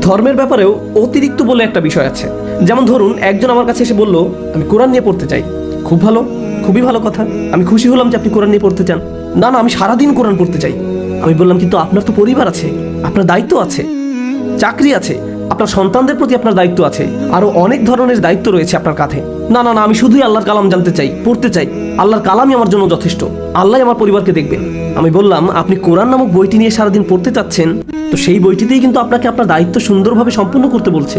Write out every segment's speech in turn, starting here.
ধর্মের ব্যাপারেও অতিরিক্ত বলে একটা বিষয় আছে। যেমন ধরুন, একজন আমার কাছে এসে বলল আমি কোরআন নিয়ে পড়তে চাই। খুব ভালো, খুবই ভালো কথা। আমি খুশি হলাম যে আপনি কোরআন নিয়ে পড়তে চান। না না, আমি সারাদিন কোরআন পড়তে চাই। আমি বললাম কিন্তু আপনার তো পরিবার আছে, আপনার দায়িত্ব আছে, চাকরি আছে, আপনার সন্তানদের প্রতি আপনার দায়িত্ব আছে, আরো অনেক ধরনের দায়িত্ব রয়েছে আপনার কাঁধে। না না না, আমি শুধুই আল্লাহর কালাম জানতে চাই, পড়তে চাই। আল্লাহর কালামই আমার জন্য যথেষ্ট, আল্লাহ আমার পরিবারকে দেখবেন। আমি বললাম আপনি কোরআন নামক বইটি নিয়ে সারাদিন পড়তে চাচ্ছেন, তো সেই বইটিতেই কিন্তু আপনাকে আপনার দায়িত্ব সুন্দরভাবে সম্পূর্ণ করতে বলছে।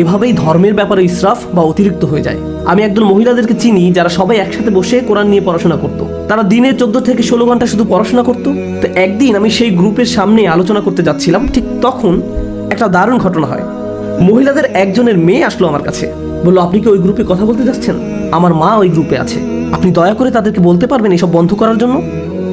এভাবেই ধর্মের ব্যাপারে ইসরাফ বা অতিরিক্ত হয়ে যায়। আমি একদল মহিলাদেরকে চিনি যারা সবাই একসাথে বসে কোরআন নিয়ে পড়াশোনা করতো। তারা দিনে 14 থেকে 16 ঘন্টা শুধু পড়াশোনা করতো। তো একদিন আমি সেই গ্রুপের সামনে আলোচনা করতে যাচ্ছিলাম, ঠিক তখন একটা দারুণ ঘটনা হয়। মহিলাদের একজনের মেয়ে আসলো আমার কাছে, বললো আপনি কি ওই গ্রুপে কথা বলতে যাচ্ছেন? আমার মা ওই গ্রুপে আছে, আপনি দয়া করে তাদেরকে বলতে পারবেন এসব বন্ধ করার জন্য?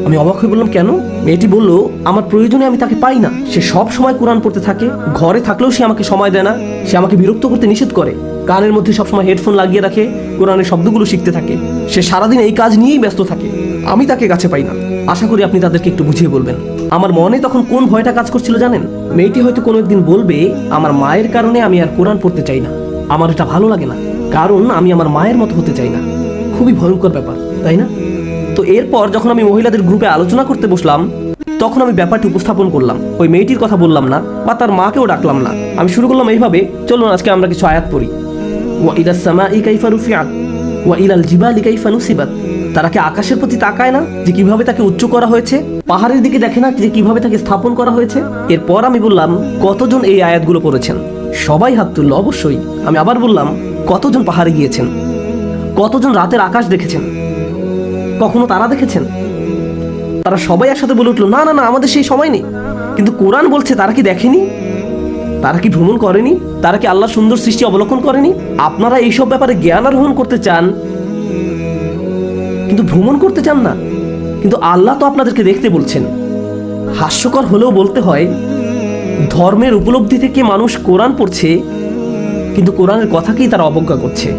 আমি অবাক হয়ে বললাম কেন? মেয়েটি বলল আমার প্রয়োজনে আমি তাকে পাই না, সে সব সময় কোরআন পড়তে থাকে, ঘরে থাকলেও সে আমাকে সময় দেয় না, সে আমাকে বিরক্ত করতে নিষেধ করে, কানের মধ্যে সবসময় হেডফোন লাগিয়ে রাখে, কোরআনের শব্দগুলো শিখতে থাকে, সে সারাদিন এই কাজ নিয়েই ব্যস্ত থাকে, আমি তাকে কাছে পাই না। আশা করি আপনি তাদেরকে একটু বুঝিয়ে বলবেন। আমার মনে তখন কোন ভয়টা কাজ করছিল জানেন? মেয়েটি হয়তো কোনো একদিন বলবে আমার মায়ের কারণে আমি আর কোরআন পড়তে চাই না, আমার এটা ভালো লাগে না, কারণ আমি আমার মায়ের মতো হতে চাই না। খুবই ভয়ঙ্কর ব্যাপার, তাই না? তো এরপর যখন আমি মহিলাদের গ্রুপে আলোচনা করতে বসলাম, তখন আমি ব্যাপারটি উপস্থাপন করলাম। ওই মেয়েটির কথা বললাম না বা তার মাকেও ডাকলাম না। আমি শুরু করলাম এইভাবে, চলুন আজকে আমরা কিছু আয়াত পড়ি। ওয়া ইলাস সামাই কাইফা রুফিআত ওয়া ইলাল জিবালি কাইফা নুসিবাত। তারা কি আকাশের প্রতি তাকায় না যে কিভাবে তাকে উচ্চ করা হয়েছে? পাহাড়ের দিকে দেখে না যে কিভাবে তাকে স্থাপন করা হয়েছে? এরপর আমি বললাম কতজন এই আয়াতগুলো পড়েছেন? সবাই হাত তুলল অবশ্যই। আমি আবার বললাম কতজন পাহাড়ে গিয়েছেন? কতজন রাতের আকাশ দেখেছেন? কখনো তারা দেখেছেন? তারা সবাই একসাথে বলে উঠলো না না না, আমাদের সেই সময় নেই। কিন্তু কোরআন বলছে তারা কি দেখেনি? তারা কি ভ্রমণ করেনি? তারা কি আল্লাহর সুন্দর সৃষ্টি অবলোকন করেনি? আপনারা এইসব ব্যাপারে জ্ঞান আরোহণ করতে চান, কিন্তু ভ্রমণ করতে চান না। কিন্তু আল্লাহ তো আপনাদেরকে দেখতে বলছেন। হাস্যকর হলেও বলতে হয়, ধর্মের উপলব্ধি থেকে মানুষ কোরআন পড়ছে, কিন্তু কোরআনের কথাকেই তারা অবজ্ঞা করছে।